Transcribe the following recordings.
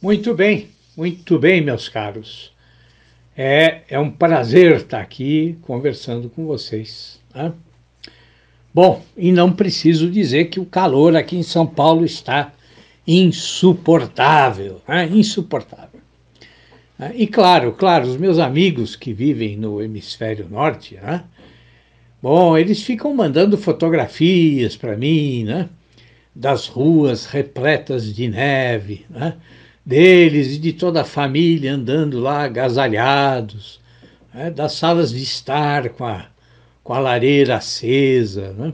muito bem, meus caros. É um prazer estar aqui conversando com vocês, né? Bom, e não preciso dizer que o calor aqui em São Paulo está insuportável, né? Insuportável. E claro, os meus amigos que vivem no hemisfério norte, né? Bom, eles ficam mandando fotografias para mim, né? Das ruas repletas de neve, né? Deles e de toda a família andando lá agasalhados, né? Das salas de estar com a lareira acesa, né?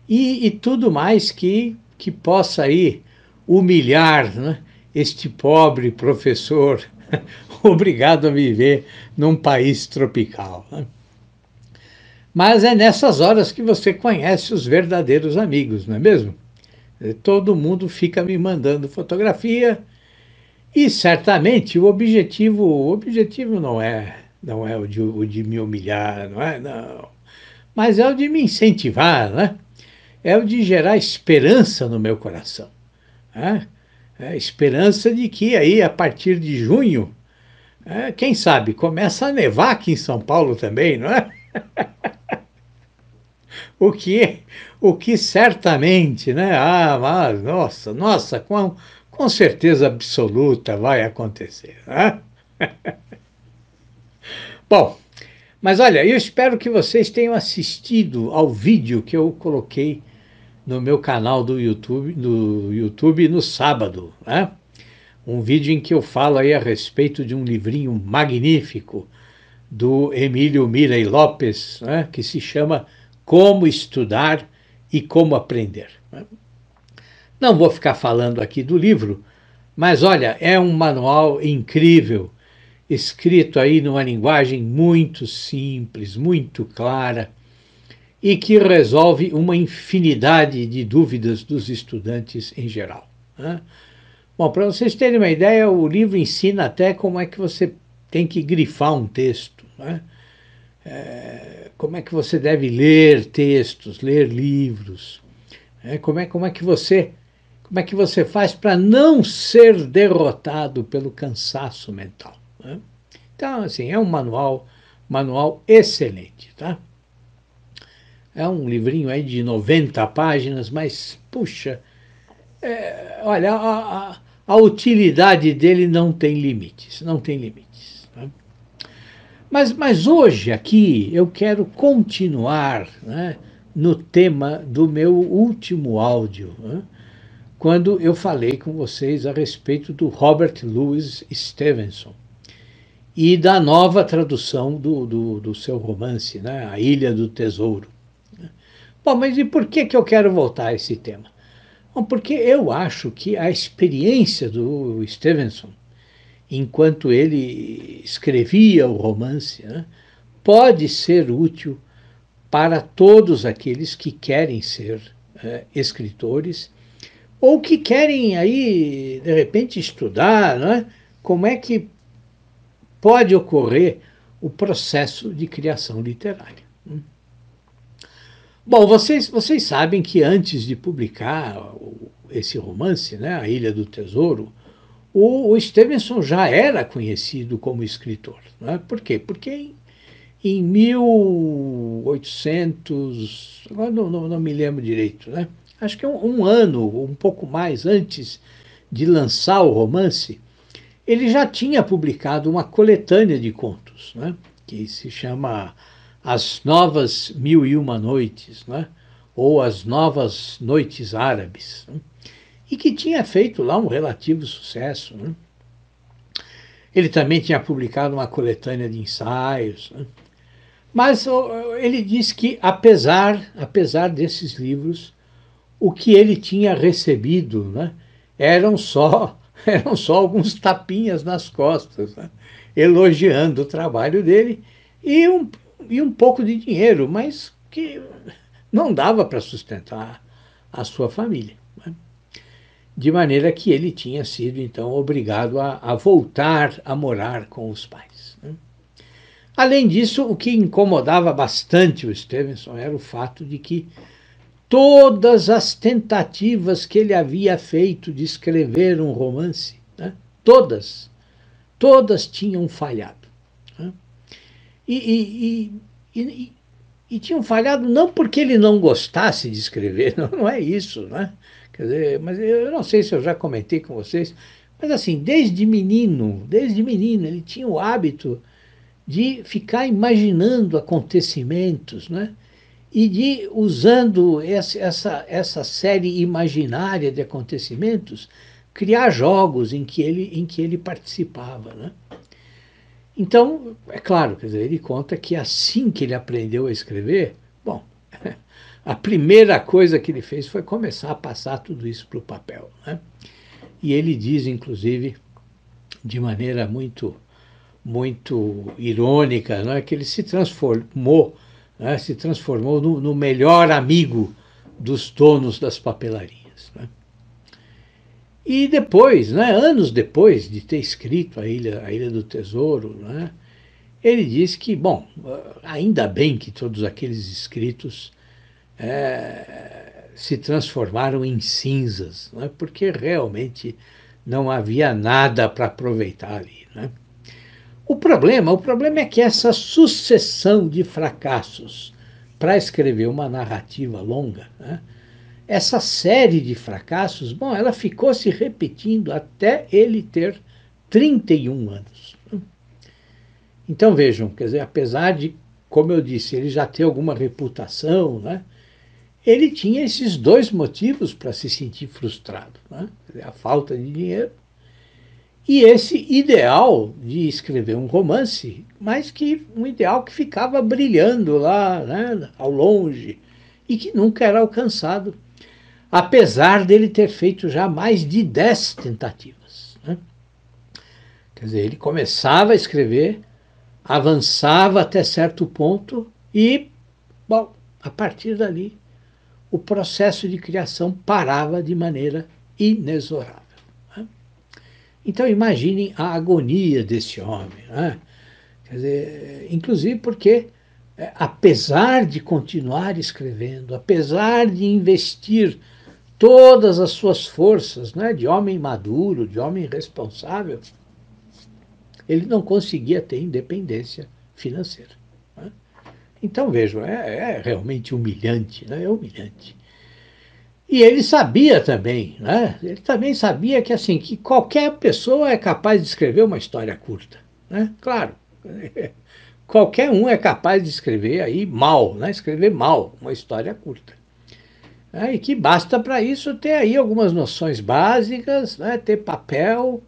E tudo mais que possa aí humilhar, né? Este pobre professor obrigado a viver num país tropical, né? Mas é nessas horas que você conhece os verdadeiros amigos, não é mesmo? Todo mundo fica me mandando fotografia e certamente o objetivo não é o de me humilhar, não é? Não. Mas é o de me incentivar, né? É o de gerar esperança no meu coração, né? É a esperança de que aí, a partir de junho, quem sabe, começa a nevar aqui em São Paulo também, não é? O que, o que certamente, né? Mas, nossa, com certeza absoluta vai acontecer, né? Bom, mas olha, eu espero que vocês tenham assistido ao vídeo que eu coloquei no meu canal do YouTube no sábado, né? Um vídeo em que eu falo aí a respeito de um livrinho magnífico do Emílio Mirey Lopes, né? Que se chama Como Estudar e Como Aprender. Não vou ficar falando aqui do livro, mas olha, é um manual incrível, escrito aí numa linguagem muito simples, muito clara, e que resolve uma infinidade de dúvidas dos estudantes em geral, né? Bom, para vocês terem uma ideia, o livro ensina até como é que você tem que grifar um texto, né? Como é que você deve ler textos, ler livros, né? Como é que você faz para não ser derrotado pelo cansaço mental, né? Então, assim, é um manual excelente, tá? É um livrinho aí de 90 páginas, mas, puxa, olha, a utilidade dele não tem limites, não tem limites, né? Mas hoje aqui eu quero continuar, né, no tema do meu último áudio, né, quando eu falei com vocês a respeito do Robert Louis Stevenson e da nova tradução do seu romance, né, A Ilha do Tesouro. Bom, mas e por que eu quero voltar a esse tema? Bom, porque eu acho que a experiência do Stevenson, enquanto ele escrevia o romance, né, pode ser útil para todos aqueles que querem ser escritores ou que querem aí, de repente, estudar, né, como é que pode ocorrer o processo de criação literária. Bom, vocês sabem que antes de publicar esse romance, né, A Ilha do Tesouro, o Stevenson já era conhecido como escritor, né? Por quê? Porque em 1800, agora não me lembro direito, né? Acho que um ano, um pouco mais antes de lançar o romance, ele já tinha publicado uma coletânea de contos, né? Que se chama As Novas Mil e Uma Noites, né? Ou As Novas Noites Árabes, né? E que tinha feito lá um relativo sucesso, né? Ele também tinha publicado uma coletânea de ensaios, né? Mas ele diz que, apesar desses livros, o que ele tinha recebido, né, eram só, eram só alguns tapinhas nas costas, né, elogiando o trabalho dele e um pouco de dinheiro, mas que não dava para sustentar a sua família, né? De maneira que ele tinha sido, então, obrigado a voltar a morar com os pais, né? Além disso, o que incomodava bastante o Stevenson era o fato de que todas as tentativas que ele havia feito de escrever um romance, né, todas tinham falhado. Né? E, e, e, e tinham falhado não porque ele não gostasse de escrever, não é isso, né? Quer dizer, mas eu não sei se eu já comentei com vocês, mas assim, desde menino, ele tinha o hábito de ficar imaginando acontecimentos, né? E de, usando essa série imaginária de acontecimentos, criar jogos em que ele participava, né? Então, é claro, quer dizer, ele conta que assim que ele aprendeu a escrever, bom, a primeira coisa que ele fez foi começar a passar tudo isso para o papel, né? E ele diz, inclusive, de maneira muito irônica, não é, que ele se transformou no melhor amigo dos donos das papelarias. Né? E depois, né, anos depois de ter escrito a Ilha do Tesouro, né, ele diz que, bom, ainda bem que todos aqueles escritos se transformaram em cinzas, né, porque realmente não havia nada para aproveitar ali. Né? O problema é que essa sucessão de fracassos para escrever uma narrativa longa, né, essa série de fracassos, bom, ela ficou se repetindo até ele ter 31 anos. Então vejam, quer dizer, apesar de, como eu disse, ele já ter alguma reputação, né, ele tinha esses dois motivos para se sentir frustrado, né, a falta de dinheiro e esse ideal de escrever um romance, mas que um ideal que ficava brilhando lá, né, ao longe, e que nunca era alcançado, apesar dele ter feito já mais de 10 tentativas. Né? Quer dizer, ele começava a escrever, avançava até certo ponto e, bom, a partir dali, o processo de criação parava de maneira inexorável. Então imaginem a agonia desse homem. Né? Quer dizer, inclusive porque, apesar de continuar escrevendo, apesar de investir todas as suas forças, né, de homem maduro, de homem responsável, ele não conseguia ter independência financeira. Né? Então vejam, é realmente humilhante, né? É humilhante. E ele sabia também, né? Ele também sabia que assim que qualquer pessoa é capaz de escrever uma história curta, né? Claro, qualquer um é capaz de escrever aí mal, né? Escrever mal uma história curta. E que basta para isso ter aí algumas noções básicas, né? Ter papel,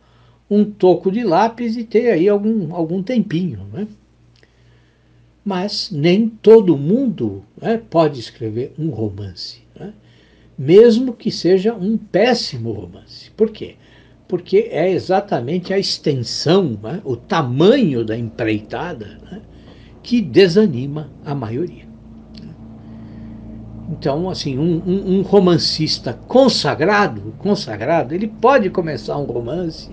um toco de lápis e ter aí algum tempinho, né? Mas nem todo mundo, né, pode escrever um romance, né? Mesmo que seja um péssimo romance. Por quê? Porque é exatamente a extensão, né, o tamanho da empreitada, né, que desanima a maioria. Então, assim, um romancista consagrado, ele pode começar um romance,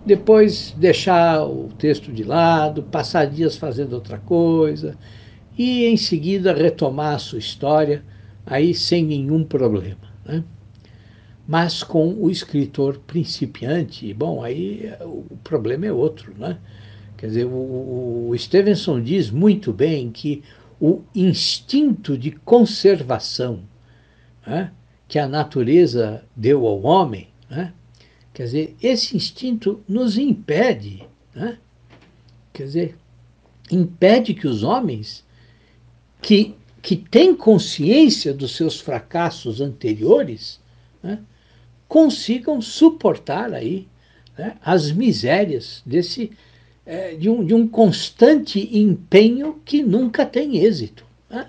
depois deixar o texto de lado, passar dias fazendo outra coisa, e em seguida retomar a sua história, aí sem nenhum problema. Né? Mas com o escritor principiante, bom, aí o problema é outro. Né? Quer dizer, o Stevenson diz muito bem que o instinto de conservação, né, que a natureza deu ao homem, né, quer dizer, esse instinto nos impede, né, quer dizer, impede que os homens que têm consciência dos seus fracassos anteriores, né, consigam suportar aí, né, as misérias de um constante empenho que nunca tem êxito. Né?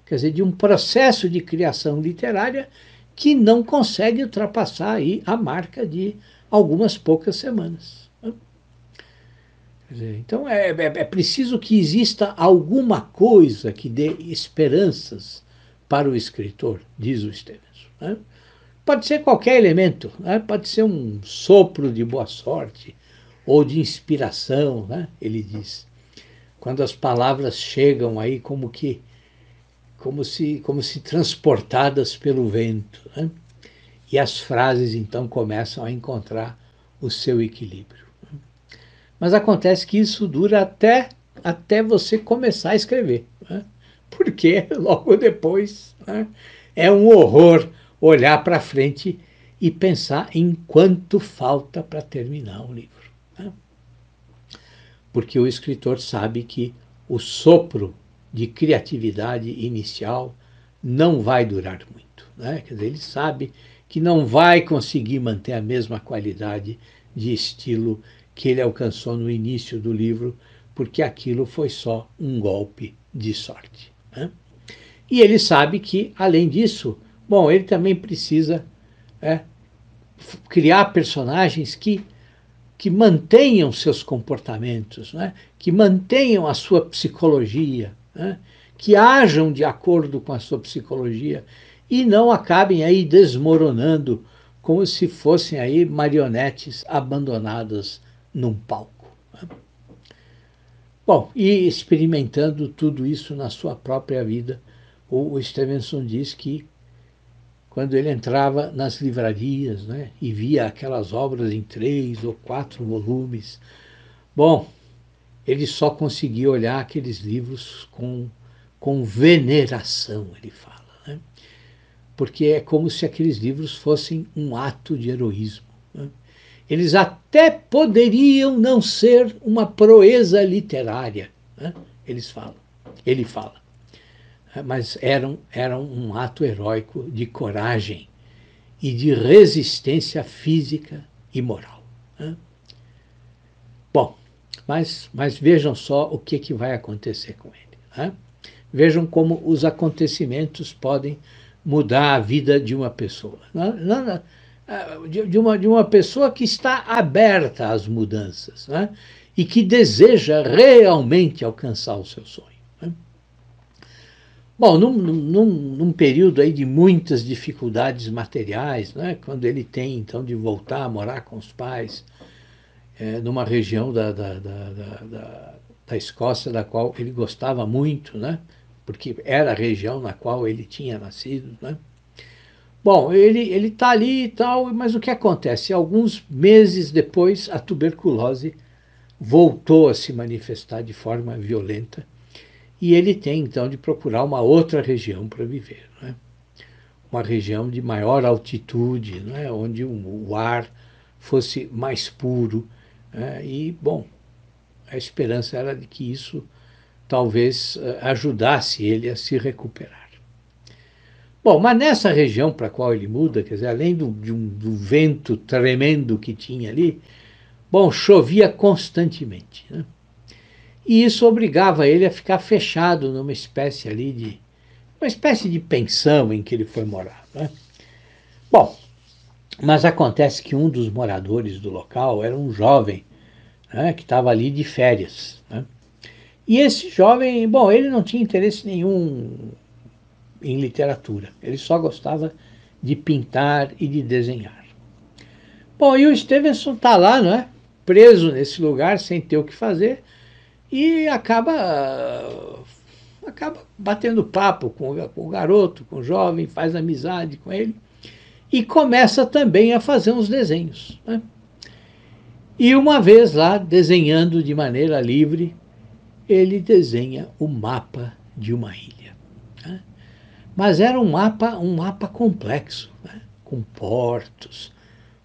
Quer dizer, de um processo de criação literária que não consegue ultrapassar aí a marca de algumas poucas semanas. Né? Quer dizer, então é preciso que exista alguma coisa que dê esperanças para o escritor, diz o Stevenson. Né? Pode ser qualquer elemento, né? Pode ser um sopro de boa sorte ou de inspiração, né? Ele diz. Quando as palavras chegam aí como se transportadas pelo vento, né? E as frases então começam a encontrar o seu equilíbrio. Mas acontece que isso dura até você começar a escrever, né? Porque logo depois, né, é um horror olhar para frente e pensar em quanto falta para terminar o livro, né? Porque o escritor sabe que o sopro de criatividade inicial não vai durar muito, né? Quer dizer, ele sabe que não vai conseguir manter a mesma qualidade de estilo que ele alcançou no início do livro, porque aquilo foi só um golpe de sorte, né? E ele sabe que, além disso, bom, ele também precisa criar personagens que mantenham seus comportamentos, né? Que mantenham a sua psicologia, né? Que ajam de acordo com a sua psicologia e não acabem aí desmoronando como se fossem aí marionetes abandonadas num palco, né? Bom, e experimentando tudo isso na sua própria vida, o Stevenson diz que quando ele entrava nas livrarias, né, e via aquelas obras em 3 ou 4 volumes, bom, ele só conseguia olhar aqueles livros com veneração, ele fala, né? Porque é como se aqueles livros fossem um ato de heroísmo, né? Eles até poderiam não ser uma proeza literária, né? Eles falam, ele fala, mas eram um ato heróico de coragem e de resistência física e moral, né? Bom, mas vejam só o que vai acontecer com ele, né? Vejam como os acontecimentos podem mudar a vida de uma pessoa, né? De uma pessoa que está aberta às mudanças, né? E que deseja realmente alcançar o seu sonho, né? Bom, num período aí de muitas dificuldades materiais, né, quando ele tem então de voltar a morar com os pais, numa região da Escócia, da qual ele gostava muito, né, porque era a região na qual ele tinha nascido, né. Bom, ele está ali e tal, mas o que acontece? Alguns meses depois, a tuberculose voltou a se manifestar de forma violenta e ele tem então de procurar uma outra região para viver, né? Uma região de maior altitude, né? Onde o ar fosse mais puro, né? E, bom, a esperança era de que isso talvez ajudasse ele a se recuperar. Bom, mas nessa região para a qual ele muda, quer dizer, além do vento tremendo que tinha ali, bom, chovia constantemente, né? E isso obrigava ele a ficar fechado numa espécie ali de uma espécie de pensão em que ele foi morar, né? Bom, mas acontece que um dos moradores do local era um jovem, né, que estava ali de férias, né? E esse jovem, bom, ele não tinha interesse nenhum em literatura, ele só gostava de pintar e de desenhar. Bom, e o Stevenson está lá, né, preso nesse lugar, sem ter o que fazer, e acaba batendo papo com o garoto, com o jovem, faz amizade com ele e começa também a fazer uns desenhos, né? E uma vez lá, desenhando de maneira livre, ele desenha o mapa de uma ilha, né? Mas era um mapa complexo, né? Com portos,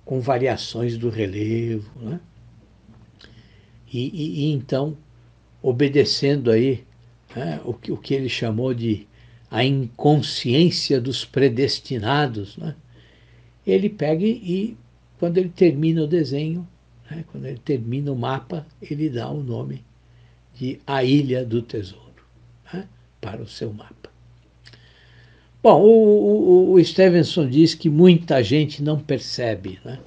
com variações do relevo, né? E então, obedecendo aí, né, o que ele chamou de a inconsciência dos predestinados, né? Ele pega e, quando ele termina o desenho, né, quando ele termina o mapa, ele dá o nome de A Ilha do Tesouro, né, para o seu mapa. Bom, o Stevenson diz que muita gente não percebe, né,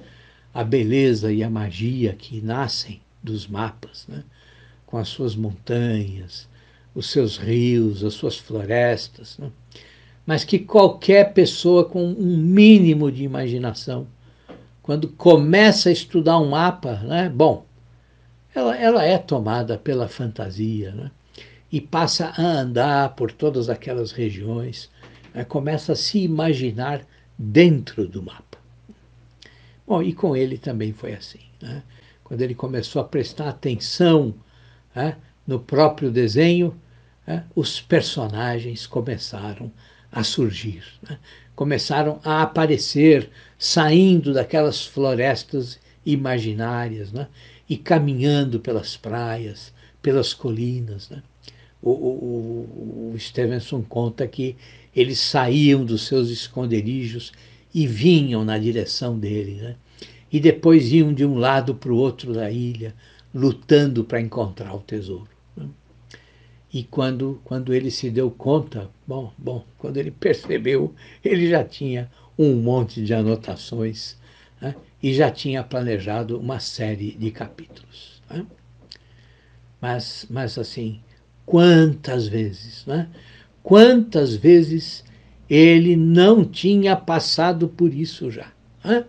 a beleza e a magia que nascem dos mapas, né, com as suas montanhas, os seus rios, as suas florestas, né, mas que qualquer pessoa com um mínimo de imaginação, quando começa a estudar um mapa, né, bom, ela é tomada pela fantasia, né, e passa a andar por todas aquelas regiões, né, começa a se imaginar dentro do mapa. Bom, e com ele também foi assim, né? Quando ele começou a prestar atenção, né, no próprio desenho, né, os personagens começaram a surgir, né? Começaram a aparecer, saindo daquelas florestas imaginárias, né, e caminhando pelas praias, pelas colinas, né? O Stevenson conta que eles saíam dos seus esconderijos e vinham na direção dele, né? E depois iam de um lado para o outro da ilha, lutando para encontrar o tesouro, né? E quando ele se deu conta, quando ele percebeu, ele já tinha um monte de anotações, né? E já tinha planejado uma série de capítulos, né? Mas assim, quantas vezes, né? Quantas vezes ele não tinha passado por isso já, né?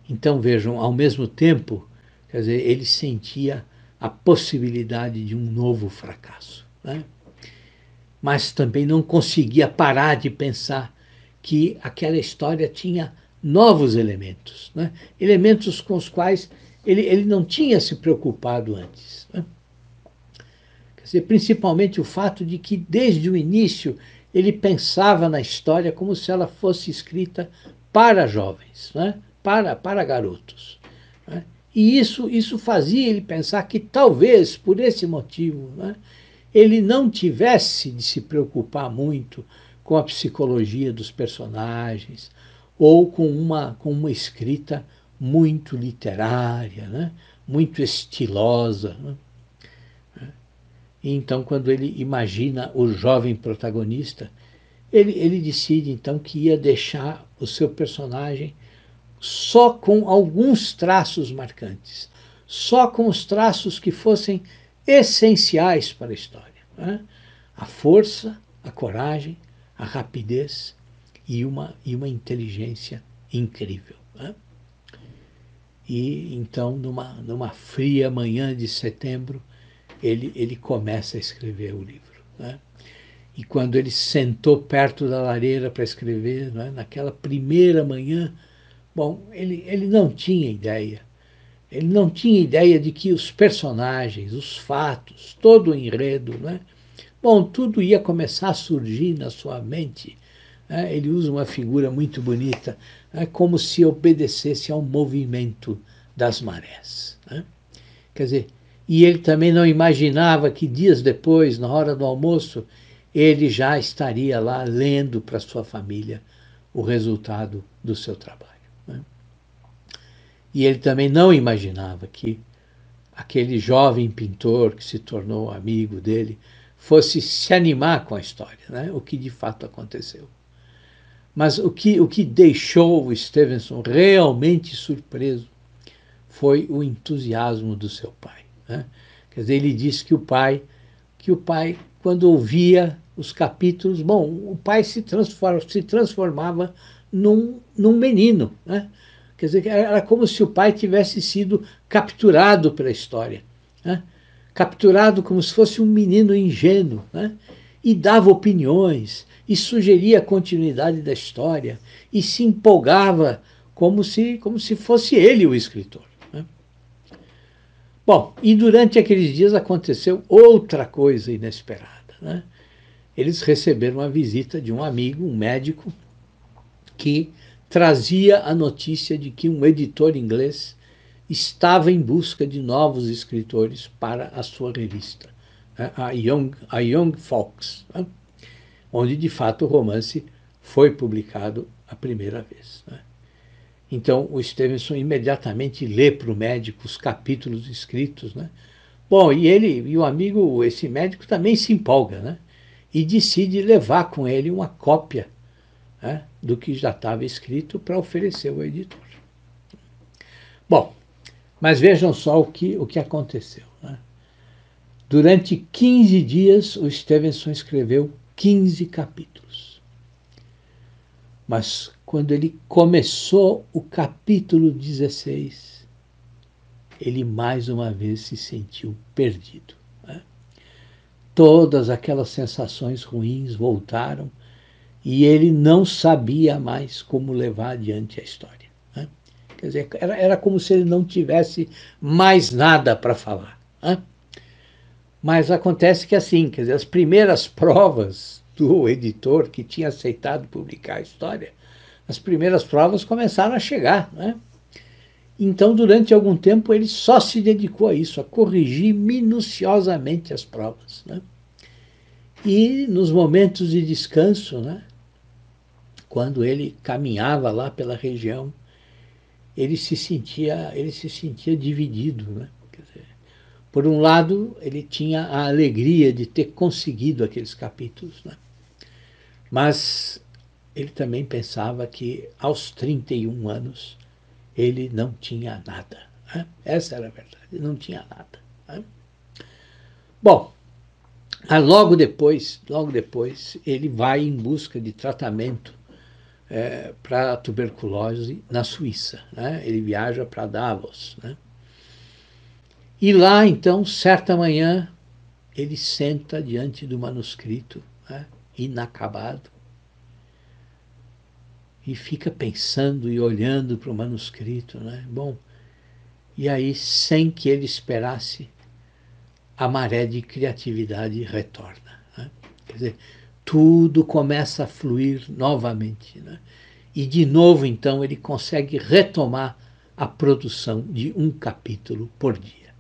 Então vejam, ao mesmo tempo, quer dizer, ele sentia a possibilidade de um novo fracasso, né? Mas também não conseguia parar de pensar que aquela história tinha novos elementos, né? Elementos com os quais ele não tinha se preocupado antes, né? Quer dizer, principalmente o fato de que, desde o início, ele pensava na história como se ela fosse escrita para jovens, né? Para garotos, né? E isso fazia ele pensar que, talvez, por esse motivo, né, ele não tivesse de se preocupar muito com a psicologia dos personagens ou com uma escrita muito literária, né, muito estilosa, né? E então, quando ele imagina o jovem protagonista, ele decide então que ia deixar o seu personagem só com alguns traços marcantes, só com os traços que fossem essenciais para a história, né? A força, a coragem, a rapidez e uma inteligência incrível, né? E então, numa fria manhã de setembro, ele começa a escrever o livro, né? E quando ele sentou perto da lareira para escrever, né, naquela primeira manhã, ele não tinha ideia. Ele não tinha ideia de que os personagens, os fatos, todo o enredo, né, tudo ia começar a surgir na sua mente, né? Ele usa uma figura muito bonita, né, como se obedecesse ao movimento das marés, né? Quer dizer, e ele também não imaginava que dias depois, na hora do almoço, ele já estaria lá lendo para sua família o resultado do seu trabalho, né? E ele também não imaginava que aquele jovem pintor que se tornou amigo dele fosse se animar com a história, né? O que de fato aconteceu. Mas o que deixou o Stevenson realmente surpreso foi o entusiasmo do seu pai, né? Quer dizer, ele disse que o pai, quando ouvia os capítulos, o pai se transformava num menino, né? Quer dizer, era como se o pai tivesse sido capturado pela história, né? Capturado como se fosse um menino ingênuo, né? E dava opiniões, e sugeria a continuidade da história, e se empolgava como se fosse ele o escritor, né? Bom, e durante aqueles dias aconteceu outra coisa inesperada, né? Eles receberam a visita de um amigo, um médico, que trazia a notícia de que um editor inglês estava em busca de novos escritores para a sua revista, né, a Young Folks, né, onde de fato o romance foi publicado a primeira vez, né? Então o Stevenson imediatamente lê para o médico os capítulos escritos, né? Bom, e o amigo, esse médico, também se empolga, né? E decide levar com ele uma cópia, né, do que já estava escrito para oferecer ao editor. Bom, mas vejam só o que aconteceu, né? Durante 15 dias, o Stevenson escreveu 15 capítulos. Mas quando ele começou o capítulo 16, ele mais uma vez se sentiu perdido, né? Todas aquelas sensações ruins voltaram e ele não sabia mais como levar adiante a história, né? Quer dizer, era como se ele não tivesse mais nada para falar. Né? Mas acontece que assim, quer dizer, as primeiras provas do editor que tinha aceitado publicar a história, as primeiras provas começaram a chegar, né? Então, durante algum tempo, ele só se dedicou a isso, a corrigir minuciosamente as provas, né? E nos momentos de descanso, né, quando ele caminhava lá pela região, ele se sentia dividido, né? Quer dizer, por um lado, ele tinha a alegria de ter conseguido aqueles capítulos, né? Mas ele também pensava que aos 31 anos ele não tinha nada. Né? Essa era a verdade, ele não tinha nada. Né? Bom, logo depois, ele vai em busca de tratamento para a tuberculose na Suíça. Né? Ele viaja para Davos. Né? E lá, então, certa manhã, ele senta diante do manuscrito, né? Inacabado, e fica pensando e olhando para o manuscrito. Né? Bom, e aí, sem que ele esperasse, a maré de criatividade retorna. Né? Quer dizer, tudo começa a fluir novamente. Né? E, de novo, então, ele consegue retomar a produção de um capítulo por dia.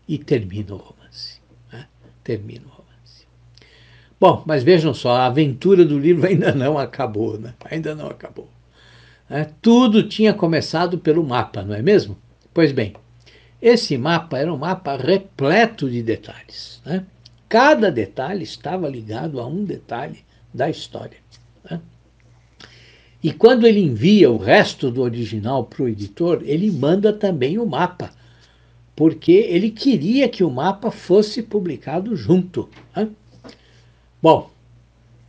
E termina o romance. Né? Termina o romance. Bom, mas vejam só, a aventura do livro ainda não acabou. Né? Ainda não acabou. Né? Tudo tinha começado pelo mapa, não é mesmo? Pois bem, esse mapa era um mapa repleto de detalhes. Né? Cada detalhe estava ligado a um detalhe da história. Né? E quando ele envia o resto do original para o editor, ele manda também o mapa, porque ele queria que o mapa fosse publicado junto. Né? Bom,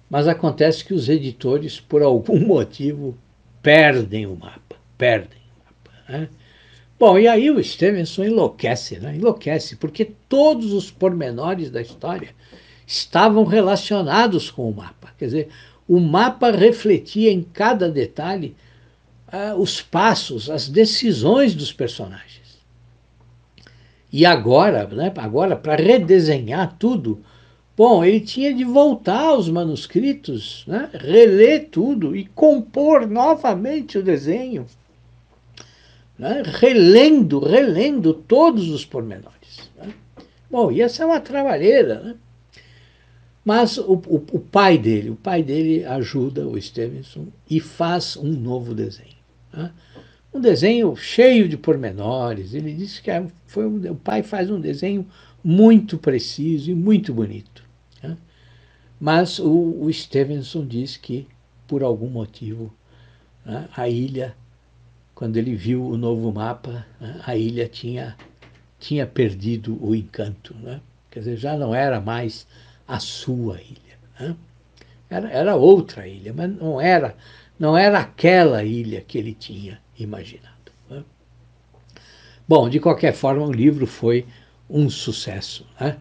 mas acontece que os editores, por algum motivo, perdem o mapa. Perdem o mapa. Né? Bom, e aí o Stevenson enlouquece, né? Enlouquece, porque todos os pormenores da história estavam relacionados com o mapa. Quer dizer, o mapa refletia em cada detalhe os passos, as decisões dos personagens. E agora, né, agora para redesenhar tudo, bom, ele tinha de voltar aos manuscritos, né, reler tudo e compor novamente o desenho. Né, relendo todos os pormenores. Né? Bom, e essa é uma trabalheira. Né? Mas o pai dele ajuda o Stevenson e faz um novo desenho. Né? Um desenho cheio de pormenores. Ele disse que o pai faz um desenho muito preciso e muito bonito. Né? Mas o Stevenson diz que, por algum motivo, né, a ilha, quando ele viu o novo mapa, né, a ilha tinha perdido o encanto. Né? Quer dizer, já não era mais a sua ilha. Né? Era outra ilha, mas não era aquela ilha que ele tinha imaginado. Né? Bom, de qualquer forma, o livro foi um sucesso. Né?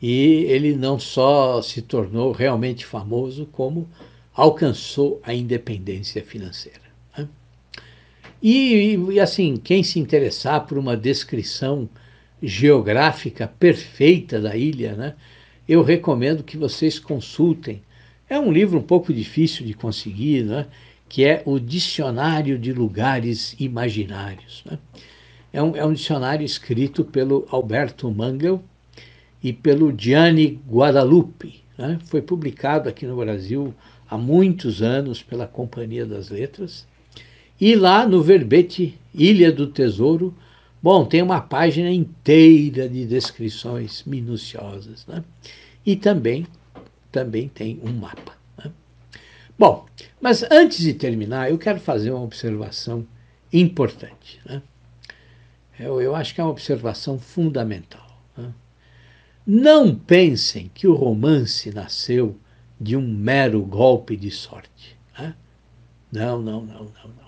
E ele não só se tornou realmente famoso, como alcançou a independência financeira. Né? E assim, quem se interessar por uma descrição geográfica perfeita da ilha, né, eu recomendo que vocês consultem. É um livro um pouco difícil de conseguir, né, que é o Dicionário de Lugares Imaginários. Né? É um dicionário escrito pelo Alberto Mangel e pelo Gianni Guadalupe. Né? Foi publicado aqui no Brasil há muitos anos pela Companhia das Letras. E lá no verbete Ilha do Tesouro, bom, tem uma página inteira de descrições minuciosas. Né? E também tem um mapa. Né? Bom, mas antes de terminar, eu quero fazer uma observação importante. Né? Eu acho que é uma observação fundamental. Né? Não pensem que o romance nasceu de um mero golpe de sorte. Né? Não, não, não, não, não.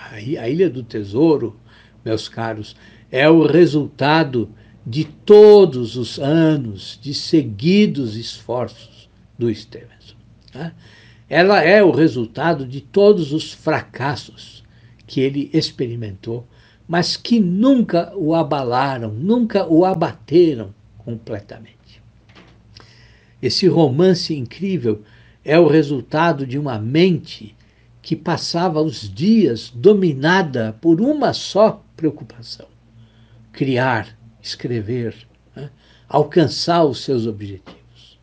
A Ilha do Tesouro, meus caros, é o resultado de todos os anos de seguidos esforços do Stevenson. Né? Ela é o resultado de todos os fracassos que ele experimentou, mas que nunca o abalaram, nunca o abateram completamente. Esse romance incrível é o resultado de uma mente que passava os dias dominada por uma só preocupação: criar, escrever, né? Alcançar os seus objetivos.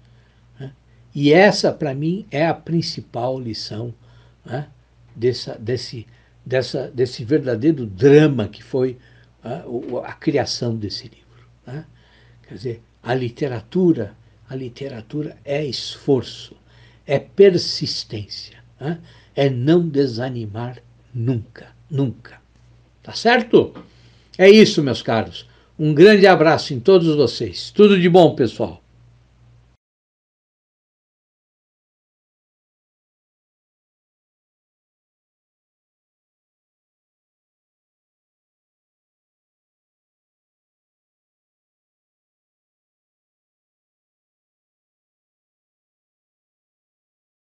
Né? E essa, para mim, é a principal lição, né? desse verdadeiro drama que foi a criação desse livro. Né? Quer dizer, a literatura é esforço, é persistência, né? É não desanimar nunca, nunca. Tá certo? É isso, meus caros. Um grande abraço em todos vocês. Tudo de bom, pessoal.